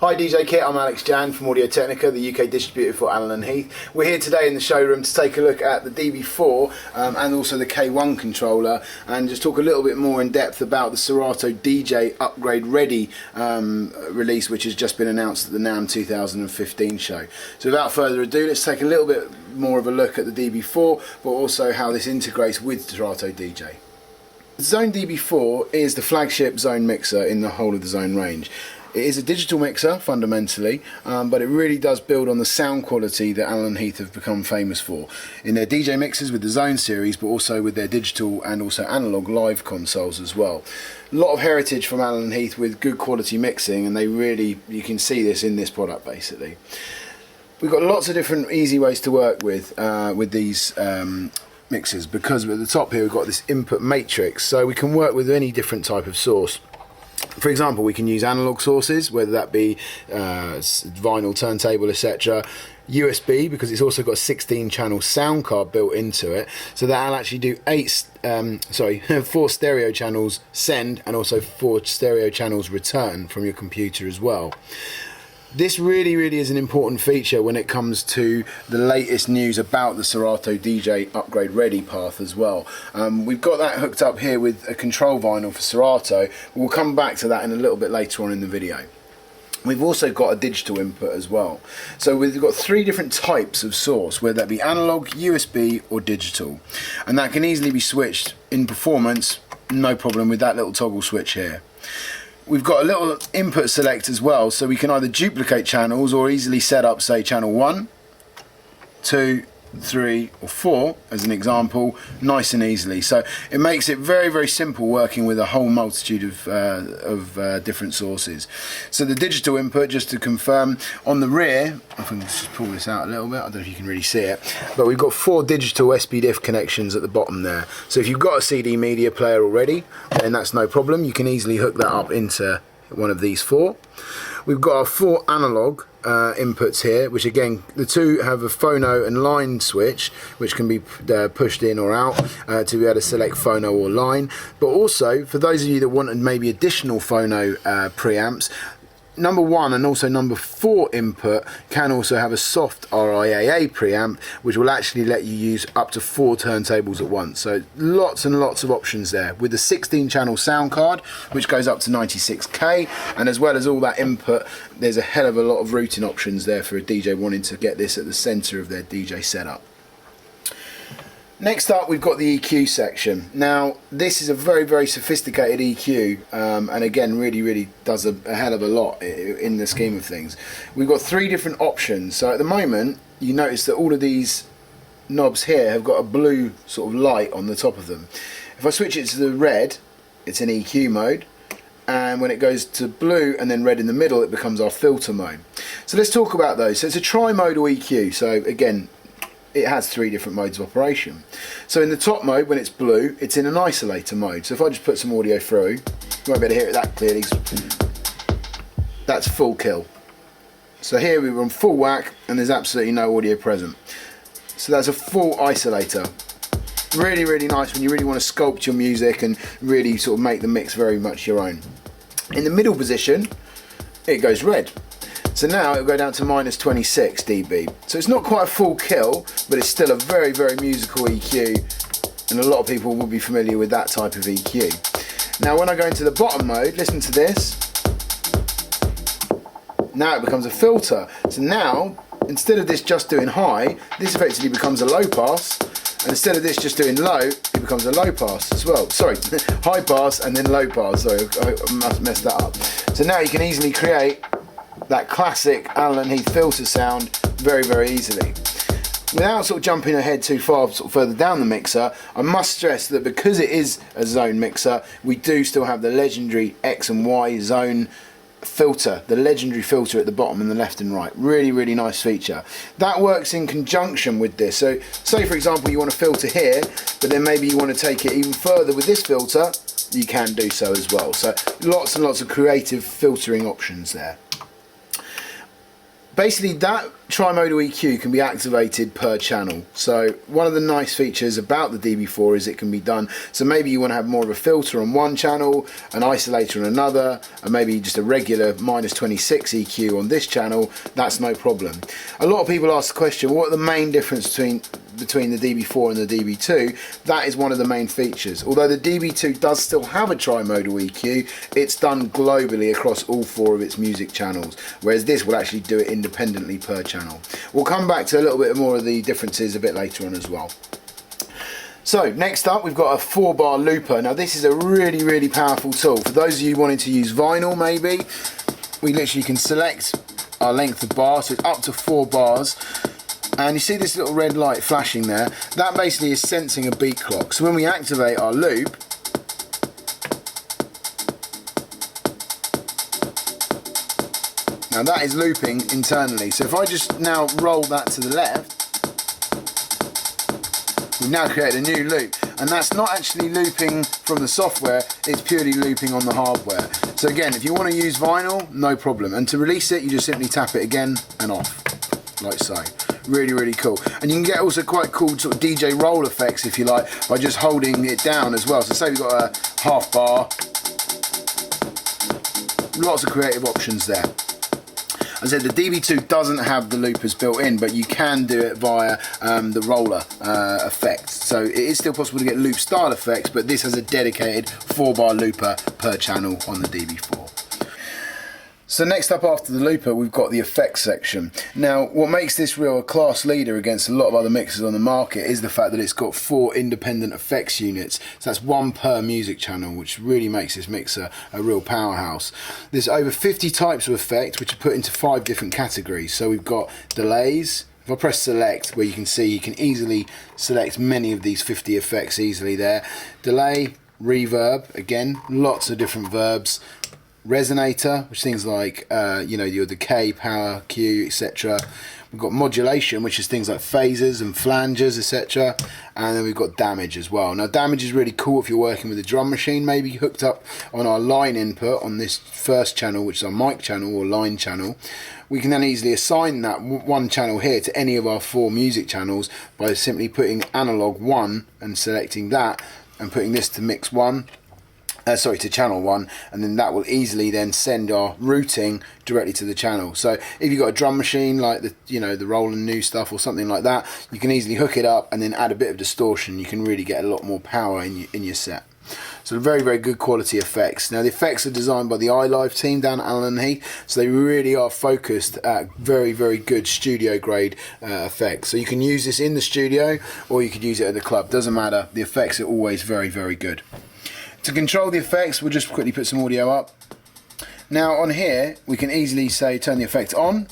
Hi DJ Kit, I'm Jann from Audio Technica, the UK distributor for Allen & Heath. We're here today in the showroom to take a look at the DB4 and also the K1 controller, and just talk a little bit more in depth about the Serato DJ Upgrade Ready release, which has just been announced at the NAMM 2015 show. So without further ado, let's take a little bit more of a look at the DB4, but also how this integrates with Serato DJ. The Xone DB4 is the flagship Xone mixer in the whole of the Xone range. It is a digital mixer fundamentally, but it really does build on the sound quality that Allen & Heath have become famous for in their DJ mixers with the Xone series, but also with their digital and also analog live consoles as well. A lot of heritage from Allen & Heath with good quality mixing, and you can see this in this product basically. We've got lots of different easy ways to work with these mixers, because at the top here we've got this input matrix, so we can work with any different type of source. For example, we can use analog sources, whether that be vinyl, turntable, etc. USB, because it's also got a 16 channel sound card built into it, so that'll actually do 4 stereo channels send and also 4 stereo channels return from your computer as well. This really is an important feature when it comes to the latest news about the Serato DJ Upgrade Ready path as well. We've got that hooked up here with a control vinyl for Serato. We'll come back to that in a little bit later on in the video. We've also got a digital input as well. So we've got 3 different types of source, whether that be analog, USB or digital. And that can easily be switched in performance, no problem with that little toggle switch here. We've got a little input select as well, so we can either duplicate channels or easily set up, say, channel 1, 2, 3 or 4 as an example, nice and easily. So it makes it very simple working with a whole multitude of different sources. So the digital input, just to confirm, on the rear, I think let's just pull this out a little bit, I don't know if you can really see it, but we've got 4 digital SPDIF connections at the bottom there. So if you've got a CD media player already, then that's no problem, you can easily hook that up into one of these 4. We've got our 4 analog inputs here, which again, the 2 have a phono and line switch, which can be pushed in or out to be able to select phono or line. But also, for those of you that wanted maybe additional phono preamps, number 1 and also number 4 input can also have a soft RIAA preamp, which will actually let you use up to 4 turntables at once. So lots and lots of options there, with the 16 channel sound card, which goes up to 96k, and as well as all that input, there's a hell of a lot of routing options there for a DJ wanting to get this at the center of their DJ setup. Next up, we've got the EQ section. Now, this is a very sophisticated EQ, and again, really does a hell of a lot in the scheme of things. We've got 3 different options. So at the moment, you notice that all of these knobs here have got a blue sort of light on the top of them. If I switch it to the red, it's in EQ mode, and when it goes to blue and then red in the middle, it becomes our filter mode. So let's talk about those. So it's a trimodal EQ. So again, it has 3 different modes of operation. So in the top mode, when it's blue, it's in an isolator mode. So if I just put some audio through, you won't be able to hear it that clearly. That's full kill. So here we were on full whack and there's absolutely no audio present. So that's a full isolator. Really nice when you really want to sculpt your music and really sort of make the mix very much your own. In the middle position, it goes red. So now it'll go down to minus 26 dB. So it's not quite a full kill, but it's still a very musical EQ, and a lot of people will be familiar with that type of EQ. Now when I go into the bottom mode, listen to this. Now it becomes a filter. So now, instead of this just doing high, this effectively becomes a low pass, and instead of this just doing low, it becomes a low pass as well. Sorry, high pass and then low pass. Sorry, I must mess that up. So now you can easily create that classic Allen & Heath filter sound very easily. Without sort of jumping ahead too far sort of further down the mixer, I must stress that because it is a Xone mixer, we do still have the legendary X and Y Xone filter, the legendary filter at the bottom and the left and right. Really nice feature. That works in conjunction with this. So say for example you want to filter here, but then maybe you want to take it even further with this filter, you can do so as well. So lots and lots of creative filtering options there. Basically that Trimodal EQ can be activated per channel. So one of the nice features about the DB4 is it can be done, so maybe you want to have more of a filter on one channel, an isolator on another, and maybe just a regular -26 EQ on this channel. That's no problem. A lot of people ask the question, what are the main difference between the DB4 and the DB2? That is one of the main features. Although the DB2 does still have a trimodal EQ, it's done globally across all 4 of its music channels, whereas this will actually do it independently per channel. We'll come back to a little bit more of the differences a bit later on as well. So next up we've got a 4-bar looper. Now this is a really powerful tool. For those of you wanting to use vinyl, maybe, we literally can select our length of bar, so it's up to 4 bars. And you see this little red light flashing there? That basically is sensing a beat clock. So when we activate our loop, now that is looping internally. So if I just now roll that to the left, we've now created a new loop. And that's not actually looping from the software, it's purely looping on the hardware. So again, if you want to use vinyl, no problem. And to release it, you just simply tap it again and off, like so. Really cool. And you can get also quite cool sort of DJ roll effects, if you like, by just holding it down as well. So say we've got a half bar, lots of creative options there. As I said, the DB2 doesn't have the loopers built in, but you can do it via the roller effect. So it is still possible to get loop style effects, but this has a dedicated 4-bar looper per channel on the DB4. So next up after the looper, we've got the effects section. Now, what makes this real a class leader against a lot of other mixers on the market is the fact that it's got 4 independent effects units. So that's 1 per music channel, which really makes this mixer a real powerhouse. There's over 50 types of effects, which are put into 5 different categories. So we've got delays. If I press select, where you can see you can easily select many of these 50 effects easily there. Delay, reverb, again, lots of different verbs. Resonator, which things like you know, your decay, power, Q, etc. We've got modulation, which is things like phasers and flanges, etc. And then we've got damage as well. Now damage is really cool if you're working with a drum machine, maybe hooked up on our line input on this first channel, which is our mic channel or line channel. We can then easily assign that 1 channel here to any of our 4 music channels by simply putting analog 1 and selecting that and putting this to mix 1. To channel 1, and then that will easily then send our routing directly to the channel. So if you've got a drum machine like the, you know, the Roland new stuff or something like that, you can easily hook it up and then add a bit of distortion. You can really get a lot more power in your set. So very good quality effects. Now the effects are designed by the iLive team down at Allen & Heath, so they really are focused at very good studio grade effects. So you can use this in the studio or you could use it at the club, doesn't matter. The effects are always very good. To control the effects, we'll just quickly put some audio up. Now on here, we can easily say turn the effect on,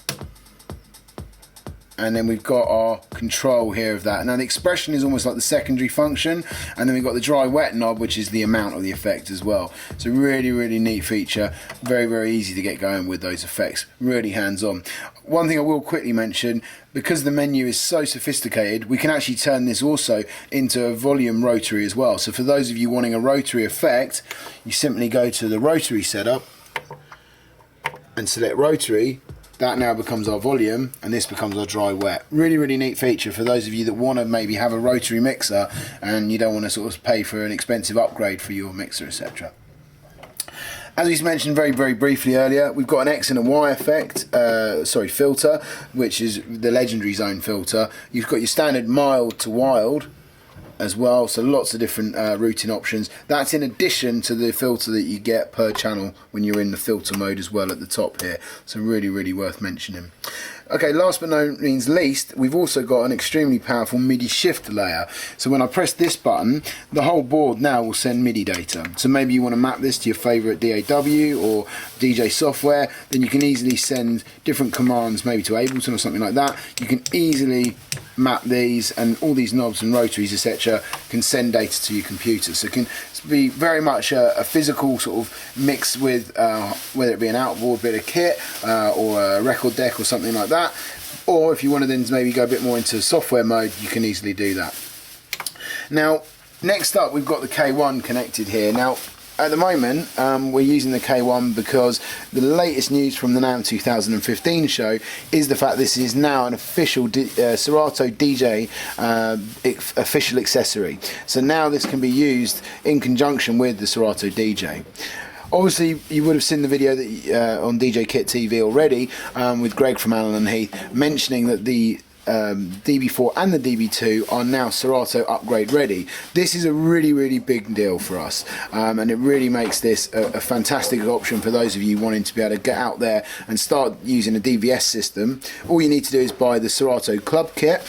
and then we've got our control here of that. Now the expression is almost like the secondary function, and then we've got the dry wet knob, which is the amount of the effect as well. So really neat feature, very easy to get going with those effects, really hands on. One thing I will quickly mention, because the menu is so sophisticated, we can actually turn this also into a volume rotary as well. So for those of you wanting a rotary effect, you simply go to the rotary setup and select rotary. That now becomes our volume, and this becomes our dry wet. Really neat feature for those of you that want to maybe have a rotary mixer and you don't want to sort of pay for an expensive upgrade for your mixer, etc. As we mentioned very briefly earlier, we've got an X and a Y effect, filter, which is the legendary zone filter. You've got your standard mild to wild as well, so lots of different routing options. That's in addition to the filter that you get per channel when you're in the filter mode as well at the top here, so really worth mentioning. Okay, last but no means least, we've also got an extremely powerful MIDI shift layer. So when I press this button, the whole board now will send MIDI data. So maybe you want to map this to your favourite DAW or DJ software, then you can easily send different commands maybe to Ableton or something like that. You can easily map these, and all these knobs and rotaries, etc., can send data to your computer. So it can be very much a physical sort of mix with whether it be an outboard bit of kit or a record deck or something like that, or if you want to then maybe go a bit more into software mode, you can easily do that. Now next up we've got the K1 connected here. Now at the moment, we're using the K1 because the latest news from the NAMM 2015 show is the fact this is now an official Serato DJ official accessory. So now this can be used in conjunction with the Serato DJ. Obviously, you would have seen the video that, on DJ Kit TV already with Greg from Allen & Heath mentioning that the DB4 and the DB2 are now Serato upgrade ready. This is a really big deal for us, and it really makes this a fantastic option for those of you wanting to be able to get out there and start using a DVS system. All you need to do is buy the Serato Club Kit,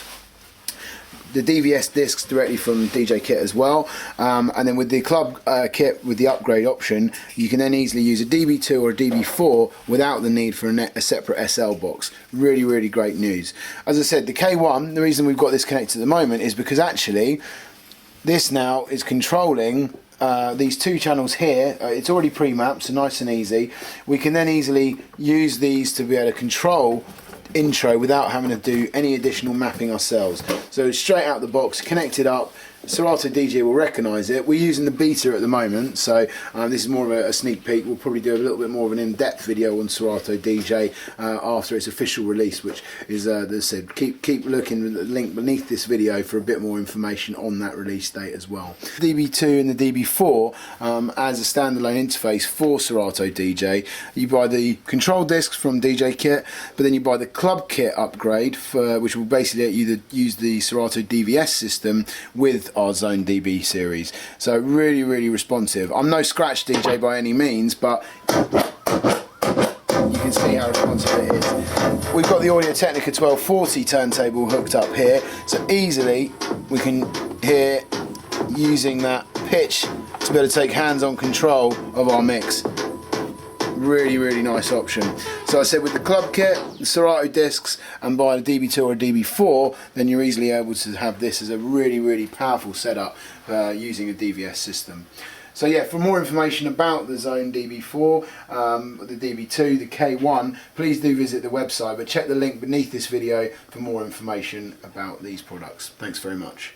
the DVS discs directly from DJ Kit as well, and then with the Club Kit with the upgrade option, you can then easily use a DB2 or a DB4 without the need for a separate SL box. Really great news. As I said, the K1, the reason we've got this connected at the moment is because actually this now is controlling these two channels here. It's already pre-mapped, so nice and easy. We can then easily use these to be able to control intro without having to do any additional mapping ourselves. So straight out the box, connected up, Serato DJ will recognise it. We're using the beta at the moment, so this is more of a sneak peek. We'll probably do a little bit more of an in-depth video on Serato DJ after its official release, which is, as I said, keep looking at the link beneath this video for a bit more information on that release date as well. The DB2 and the DB4 as a standalone interface for Serato DJ. You buy the control discs from DJ Kit, but then you buy the Club Kit upgrade, which will basically let you use the Serato DVS system with our Xone DB series. So really responsive. I'm no scratch DJ by any means, but you can see how responsive it is. We've got the Audio Technica 1240 turntable hooked up here, so easily we can hear using that pitch to be able to take hands-on control of our mix. Really nice option. So I said, with the Club Kit, the Serato discs, and buy a DB2 or a DB4, then you're easily able to have this as a really powerful setup using a DVS system. So yeah, for more information about the Xone DB4, the DB2, the K1, please do visit the website, but check the link beneath this video for more information about these products. Thanks very much.